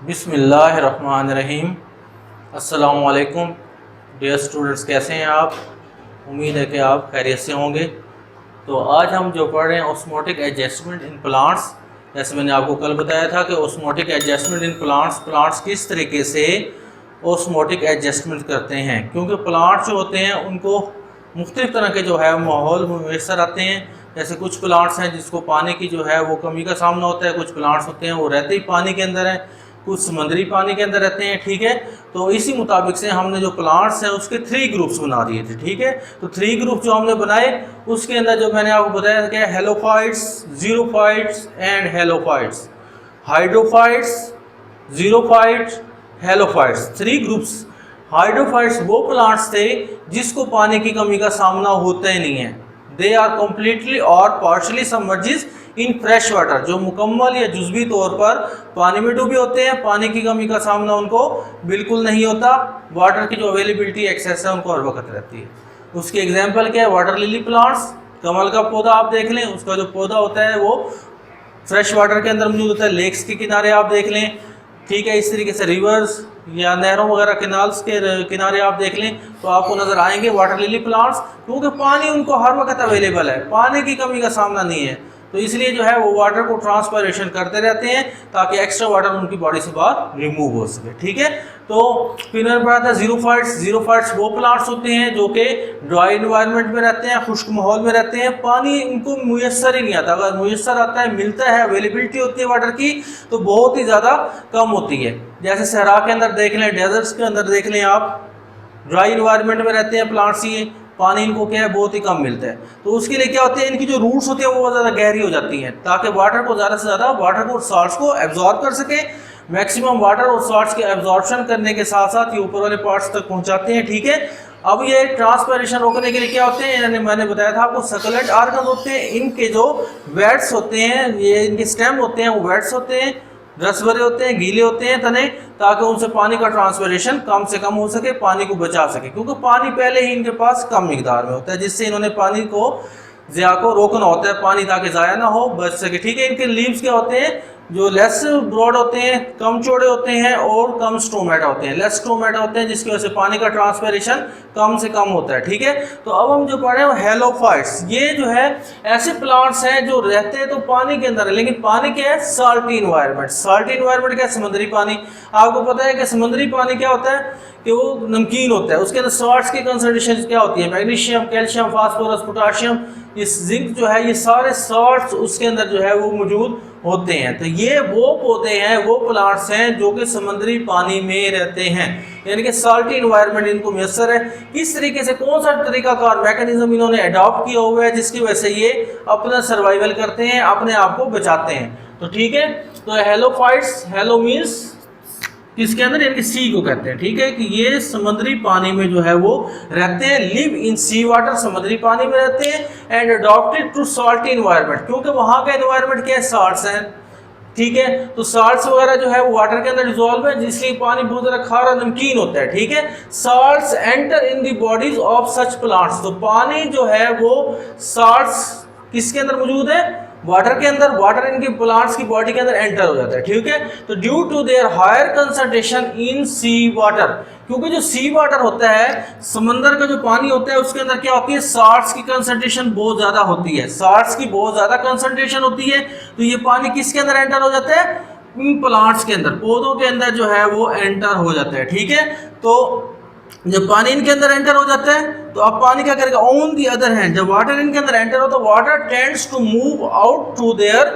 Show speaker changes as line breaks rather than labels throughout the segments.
बिस्मिल्लाहिर्रहमानिर्रहीम। अस्सलामुअलैकुम dear students, कैसे हैं आप? उम्मीद है कि आप खैरियत से होंगे। तो आज हम जो पढ़ रहे हैं ऑस्मोटिक एडजस्टमेंट इन प्लांट्स। जैसे मैंने आपको कल बताया था कि ऑस्मोटिक एडजस्टमेंट इन प्लांट्स किस तरीके से ऑस्मोटिक एडजस्टमेंट करते हैं, क्योंकि प्लांट जो होते हैं उनको मुख्तलिफ़ तरह के जो है माहौल मैसर आते हैं। जैसे कुछ प्लांट्स हैं जिसको पानी की जो है वो कमी का सामना होता है, कुछ प्लांट्स होते हैं वो रहते ही पानी के अंदर हैं, कुछ समुद्री पानी के अंदर रहते हैं। ठीक है, तो इसी मुताबिक से हमने जो प्लांट्स हैं उसके 3 ग्रुप्स बना दिए थे। ठीक है, तो 3 ग्रुप जो हमने बनाए उसके अंदर जो मैंने आपको बताया था कि halophytes, xerophytes and halophytes, hydrophytes, xerophytes, halophytes, 3 groups. Hydrophytes वो प्लांट्स थे जिसको पानी की कमी का सामना होता ही नहीं है। दे आर कम्प्लीटली और पार्शली सबमर्जिज इन फ्रेश वाटर, जो मुकम्मल या जुज़वी तौर पर पानी में डूबे होते हैं। पानी की कमी का सामना उनको बिल्कुल नहीं होता। वाटर की जो अवेलेबिलिटी एक्सेस है उनको हर वक्त रहती है। उसकी एग्जांपल क्या है? वाटर लिली प्लांट्स, कमल का पौधा आप देख लें, उसका जो पौधा होता है वो फ्रेश वाटर के अंदर मौजूद होता है। लेक्स के किनारे आप देख लें, ठीक है, इस तरीके से रिवर्स या नहरों वगैरह कैनाल्स के किनारे आप देख लें तो आपको नज़र आएंगे वाटर लिली प्लांट्स, क्योंकि पानी उनको हर वक्त अवेलेबल है, पानी की कमी का सामना नहीं है। तो इसलिए जो है वो वाटर को ट्रांसपायरेशन करते रहते हैं ताकि एक्स्ट्रा वाटर उनकी बॉडी से बाहर रिमूव हो सके। ठीक है, तो फिर मैंने पढ़ा था जीरोफाइट्स। जीरोफाइट्स वो प्लांट्स होते हैं जो कि ड्राई इन्वायरमेंट में रहते हैं, खुश्क माहौल में रहते हैं, पानी उनको मुयस्सर ही नहीं आता। अगर मुयस्सर आता है, मिलता है, अवेलेबिलिटी होती है वाटर की तो बहुत ही ज़्यादा कम होती है। जैसे सहरा के अंदर देख लें, डेजर्ट्स के अंदर देख लें, आप ड्राई इन्वायरमेंट में रहते हैं प्लांट्स, ये पानी इनको क्या है बहुत ही कम मिलता है। तो उसके लिए क्या होते हैं, इनकी जो रूट्स होती है वो बहुत ज़्यादा गहरी हो जाती हैं ताकि वाटर को ज़्यादा से ज़्यादा वाटर को साल्ट्स को एब्जॉर्ब कर सके। मैक्सिमम वाटर और साल्ट्स के एब्जॉर्प्शन करने के साथ साथ ये ऊपर वाले पार्ट्स तक पहुंचाते हैं। ठीक है, अब ये ट्रांसपायरेशन रोकने के लिए क्या होते हैं, यानी मैंने बताया था आपको सकलेंट ऑर्गन होते हैं। इनके जो वेट्स होते हैं, ये इनके स्टेम होते हैं, वो वेट्स होते हैं, रस भरे होते हैं, गीले होते हैं तने, ताकि उनसे पानी का ट्रांसपिरेशन कम से कम हो सके, पानी को बचा सके, क्योंकि पानी पहले ही इनके पास कम मिकदार में होता है, जिससे इन्होंने पानी को ज़िया को रोकना होता है, पानी ताकि ज़ाया ना हो, बच सके। ठीक है, इनके लीव्स क्या होते हैं, जो लेस ब्रॉड होते हैं, कम चौड़े होते हैं और कम स्ट्रोमेटा होते हैं, लेस स्ट्रोमेटा होते हैं, जिसकी वजह से पानी का ट्रांसपिरेशन कम से कम होता है। ठीक है, तो अब हम जो पढ़ रहे हैं हेलोफाइट्स, ये जो है ऐसे प्लांट्स हैं जो रहते हैं तो पानी के अंदर है, लेकिन पानी क्या है, साल्टी इन्वायरमेंट। साल्टी इन्वायरमेंट क्या है, समुद्री पानी। आपको पता है कि समुद्री पानी क्या होता है कि वो नमकीन होता है, उसके अंदर सॉल्ट्स की कंसंट्रेशन क्या होती है, मैग्नीशियम, कैल्शियम, फास्फोरस, पोटाशियम, इस जिंक जो है, ये सारे सॉल्ट्स उसके अंदर जो है वो मौजूद होते हैं। तो ये वो पौधे हैं, वो प्लांट्स हैं जो कि समुद्री पानी में रहते हैं, यानी कि साल्टी इन्वायरमेंट इनको मैसर है। किस तरीके से, कौन सा तरीकाकार मैकेनिज्म इन्होंने अडॉप्ट किया हुआ है जिसकी वजह से ये अपना सर्वाइवल करते हैं, अपने आप को बचाते हैं। तो ठीक है, तो हेलोफाइट्स, हेलो मीन्स इसके अंदर यानी कि सी को कहते हैं। ठीक है, कि ये समुद्री पानी में जो है वो रहते हैं, लिव इन सी वाटर, समुद्री पानी में रहते हैं, and adopted to salty environment, क्योंकि वहाँ का इन्वायरमेंट क्या है, साल्ट्स हैं। ठीक है, तो साल्ट्स वगैरह जो है वो वाटर के अंदर डिजोल्व है, जिसलिए पानी बहुत ज़्यादा खारा नमकीन होता है। ठीक है, salts enter in the bodies of such plants, तो पानी जो है वो साल्ट्स किसके अंदर मौजूद है, वाटर के अंदर, वाटर इनके प्लांट्स की बॉडी के अंदर एंटर हो जाता है। ठीक है, तो due to their higher concentration in sea water, क्योंकि जो सी वाटर होता है, समंदर का जो पानी होता है उसके अंदर क्या होती है, साल्ट्स की कंसंट्रेशन बहुत ज़्यादा होती है, साल्ट्स की बहुत ज़्यादा कंसंट्रेशन होती है। तो ये पानी किसके अंदर एंटर हो जाता है, इन प्लांट्स के अंदर, पौधों के अंदर जो है वो एंटर हो जाता है। ठीक है, तो जब पानी इनके अंदर एंटर हो जाता है तो अब पानी क्या करेगा, ऑन दी अदर हैंड जब वाटर इनके अंदर एंटर हो तो water tends to move out to their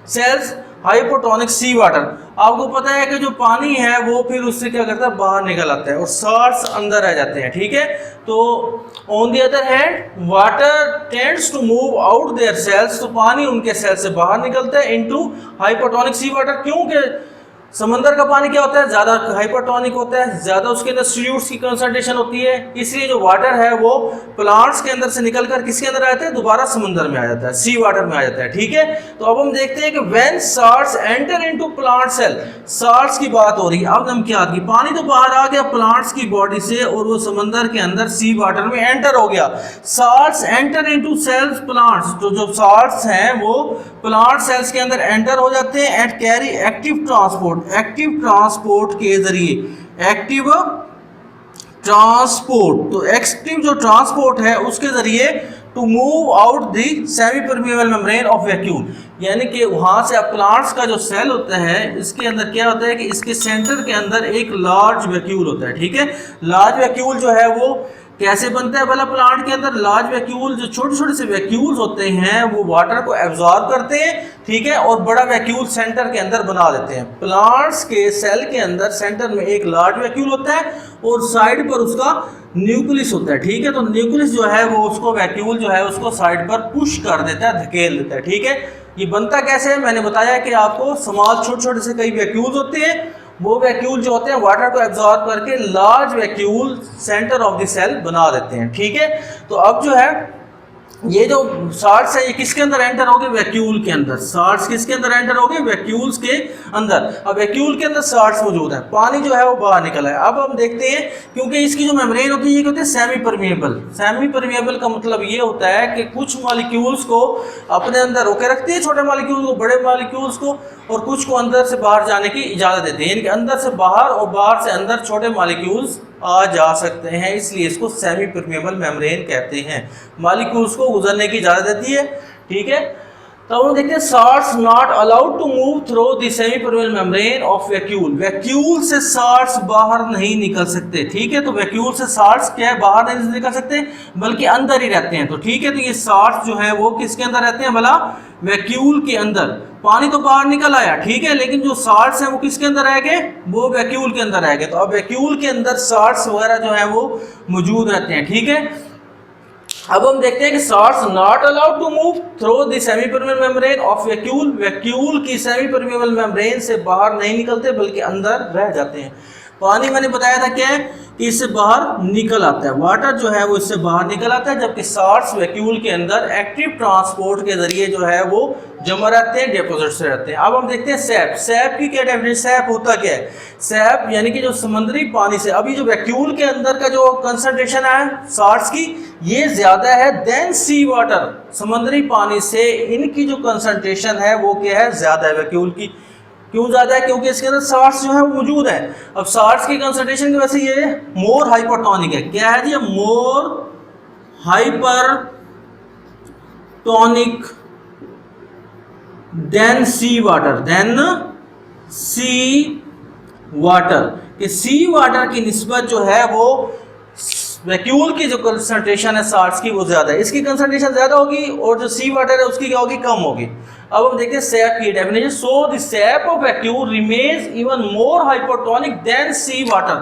cells hypotonic sea water. आपको पता है कि जो पानी है वो फिर उससे क्या करता है, बाहर निकल आता है और साल्ट्स अंदर रह जाते हैं। ठीक है, तो on the other hand water tends to move out their cells, तो पानी उनके सेल से बाहर निकलता है इनटू हाइपोटोनिक सी वाटर, क्योंकि समंदर का पानी क्या होता है, ज़्यादा हाइपरटोनिक होता है, ज़्यादा उसके अंदर सोल्यूट्स की कंसंट्रेशन होती है, इसलिए जो वाटर है वो प्लांट्स के अंदर से निकलकर किसके अंदर आ जाता है, दोबारा समंदर में आ जाता है, सी वाटर में आ जाता है। ठीक है, तो अब हम देखते हैं कि when salts enter into plant cell, salts की बात हो रही है। अब हम क्या की, पानी तो बाहर आ गया प्लांट्स की बॉडी से और वो समंदर के अंदर सी वाटर में एंटर हो गया। Salts enter into cells plants, तो जो साल्ट्स हैं वो प्लांट सेल्स के अंदर एंटर हो जाते हैं and carry active transport, active transport के जरिए, एक्टिव ट्रांसपोर्ट, तो एक्टिव जो ट्रांसपोर्ट है उसके जरिए to move out the semi permeable membrane of vacuole, यानी कि वहाँ से प्लांट्स का जो सेल होता है इसके अंदर क्या होता है कि इसके सेंटर के अंदर एक लार्ज वैक्यूल होता है, ठीक है। लार्ज वैक्यूल जो है वो कैसे बनता है भला प्लांट के अंदर? लार्ज वैक्यूल, जो छोटे छोटे से वैक्यूल्स होते हैं वो वाटर को एब्जॉर्ब करते हैं, ठीक है, और बड़ा वैक्यूल सेंटर के अंदर बना देते हैं। प्लांट्स के सेल के अंदर सेंटर में एक लार्ज वैक्यूल होता है और साइड पर उसका न्यूक्लियस होता है, ठीक है। तो न्यूक्लियस जो है वो उसको वैक्यूल जो है उसको साइड पर पुश कर देता है, धकेल देता है, ठीक है। ये बनता कैसे है? मैंने बताया कि आपको स्मॉल छोटे छोटे से कई वैक्यूल्स होते हैं, वो वैक्यूल जो होते हैं वाटर को एब्जॉर्ब करके large vacuole centre of the cell बना देते हैं, ठीक है। तो अब जो है ये जो शार्ट्स है ये किसके अंदर एंटर हो गए? वैक्यूल के अंदर। शार्ट्स किसके अंदर एंटर हो गए? वैक्यूल्स के अंदर। अब वैक्यूल के अंदर शार्ट्स मौजूद है, पानी जो है वो बाहर निकला है। अब हम देखते हैं, क्योंकि इसकी जो मेम्ब्रेन होती है ये होती है सेमी परमेबल। सेमी परमेबल का मतलब ये होता है कि कुछ मॉलिक्यूल्स को अपने अंदर रोके रखती है, छोटे मॉलिक्यूल्स को, बड़े मॉलिक्यूल्स को, और कुछ को अंदर से बाहर जाने की इजाज़त देती है, यानी कि अंदर से बाहर और बाहर से अंदर छोटे मॉलिक्यूल्स आ जा सकते हैं, इसलिए इसको सेमी परमेबल मेम्ब्रेन कहते हैं। मॉलिक्यूल्स को गुजरने की इजाज़त देती है, ठीक है। तो हम देखते हैं salts not allowed to move through the semi permeable membrane of vacuole. Vacuole से शार्ट्स बाहर नहीं निकल सकते, ठीक है। तो वैक्यूल से शार्ट्स क्या है? बाहर नहीं निकल सकते बल्कि अंदर ही रहते हैं, तो ठीक है। तो ये शार्ट्स जो है वो किसके अंदर रहते हैं भला? वैक्यूल के अंदर। पानी तो बाहर निकल आया, ठीक है, लेकिन जो शार्ट्स हैं वो किसके अंदर रह गए? वो वैक्यूल के अंदर रह गए। तो अब वैक्यूल के अंदर शार्ट्स वगैरह जो है वो मौजूद रहते हैं, ठीक है। अब हम देखते हैं कि salts not allowed to move through the semi permeable membrane of vacuole. Vacuole की सेमी परमेबल मेम्ब्रेन से बाहर नहीं निकलते बल्कि अंदर रह जाते हैं। पानी मैंने बताया था क्या है कि इससे बाहर निकल आता है, वाटर जो है वो इससे बाहर निकल आता है, जबकि शार्ट्स वैक्यूल के अंदर एक्टिव ट्रांसपोर्ट के जरिए जो है वो जमा रहते हैं, डिपॉजिट से रहते हैं। अब हम देखते हैं सैप। सैप की क्या डेफिनेशन? सैप होता क्या है? सैप यानी कि जो समुद्री पानी से, अभी जो वैक्यूल के अंदर का जो कंसंट्रेशन है शार्ट्स की ये ज़्यादा है देन सी वाटर। समुद्री पानी से इनकी जो कंसंट्रेशन है वो क्या है? ज़्यादा है वैक्यूल की। क्यों ज़्यादा है? क्योंकि इसके अंदर शार्ट्स जो है वो मौजूद है। अब शार्ट्स की कंसंट्रेशन की वजह से ये मोर हाइपरटोनिक है। क्या है जी? मोर hypertonic then sea water, then sea water. कि सी वाटर की निस्बत जो है वो वैक्यूल की जो कंसंट्रेशन है शार्ट्स की वो ज़्यादा है, इसकी कंसंट्रेशन ज़्यादा होगी और जो सी वाटर है उसकी क्या होगी? कम होगी। अब हम देखते हैं सैप की definition. So the sap of vacuole remains even more hypertonic then sea water.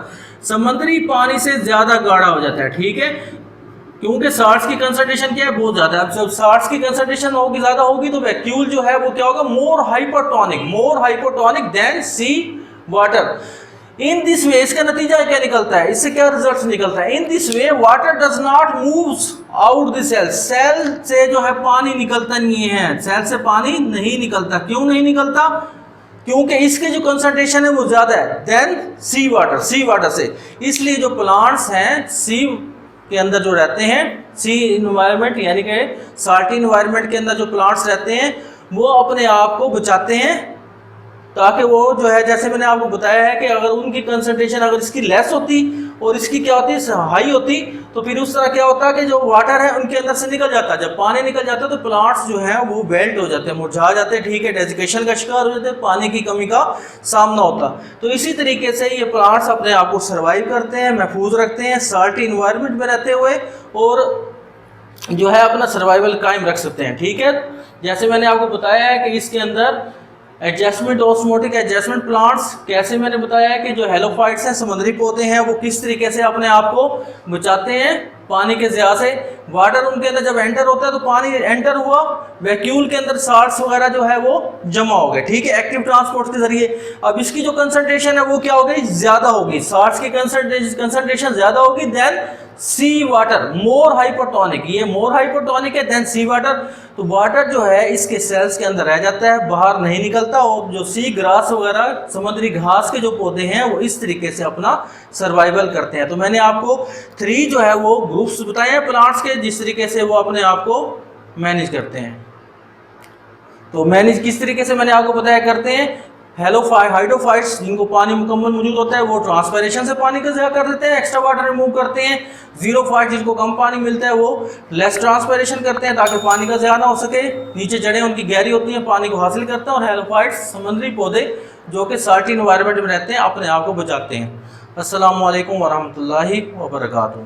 समुद्री पानी से ज़्यादा गाढ़ा हो जाता है, ठीक है, क्योंकि शार्ट्स की कंसंट्रेशन क्या है? बहुत ज़्यादा है। अब जब शार्ट्स की कंसंट्रेशन होगी, ज़्यादा होगी, तो वैक्यूल जो है वो क्या होगा? More hypertonic then sea water. In this way, इसका नतीजा क्या निकलता है? इससे क्या रिजल्ट निकलता है? In this way water does not move out the cell. Cell से जो है पानी निकलता नहीं है, सेल से पानी नहीं निकलता। क्यों नहीं निकलता? क्योंकि इसके जो कंसंट्रेशन है वो ज़्यादा है देन सी वाटर से। इसलिए जो प्लांट्स हैं सी के अंदर जो रहते हैं, सी इन्वायरमेंट यानी कि साल्टी इन्वायरमेंट के अंदर जो प्लांट्स रहते हैं वो अपने आप को बचाते हैं, ताकि वो जो है, जैसे मैंने आपको बताया है कि अगर उनकी कंसंट्रेशन अगर इसकी लेस होती और इसकी क्या होती है? हाई होती, तो फिर उस तरह क्या होता है कि जो वाटर है उनके अंदर से निकल जाता है। जब पानी निकल जाता है तो प्लांट्स जो है वो बेल्ट हो जाते हैं, मुरझा जाते हैं, ठीक है, डेजिकेशन का शिकार हो जाते हैं, पानी की कमी का सामना होता। तो इसी तरीके से ये प्लांट्स अपने आप को सर्वाइव करते हैं, महफूज रखते हैं साल्टी इन्वायरमेंट में रहते हुए, और जो है अपना सर्वाइवल कायम रख सकते हैं, ठीक है। जैसे मैंने आपको बताया है कि इसके अंदर एडजस्टमेंट ऑस्मोटिक एडजस्टमेंट प्लांट्स, कैसे मैंने बताया है कि जो हेलोफाइट्स हैं, समुद्री पौधे हैं, वो किस तरीके से अपने आप को बचाते हैं पानी के ज़िया से। वाटर उनके अंदर जब एंटर होता है तो पानी एंटर हुआ, वैक्यूल के अंदर शार्ट्स वगैरह जो है वो जमा हो गए, ठीक है, एक्टिव ट्रांसपोर्ट के जरिए। अब इसकी जो कंसंट्रेशन है वो क्या हो गई? ज़्यादा होगी। शार्ट्स की कंसंट्रेशन ज़्यादा होगी देन सी वाटर, मोर हाइपरटोनिक। ये मोर हाइपरटोनिक है देन सी वाटर। तो वाटर जो है इसके सेल्स के अंदर रह जाता है, बाहर नहीं निकलता, और जो सी ग्रास वगैरह समुद्री घास के जो पौधे हैं वो इस तरीके से अपना सर्वाइवल करते हैं। तो मैंने आपको 3 जो है वो ग्रुप्स बताए हैं प्लांट्स के, जिस तरीके से वो अपने आप को मैनेज करते हैं। तो मैनेज किस तरीके से मैंने आपको बताया करते हैं? हाइड्रोफाइट्स जिनको पानी मुकम्मल मौजूद होता है वो ट्रांसपायरेशन से पानी का ज़ाया कर देते हैं, एक्स्ट्रा वाटर रिमूव करते हैं। जीरोफाइट जिनको कम पानी मिलता है वो लेस ट्रांसपायरेशन करते हैं ताकि पानी का ज़ाया ना हो सके। नीचे जड़ें उनकी गहरी होती हैं, पानी को हासिल करते हैं। और हेलोफाइट्स समुद्री पौधे जो कि साल्टी इन्वायरमेंट में रहते हैं, अपने आप को बचाते हैं। अस्सलामु अलैकुम वरहमतुल्लाहि वबरकातुहू।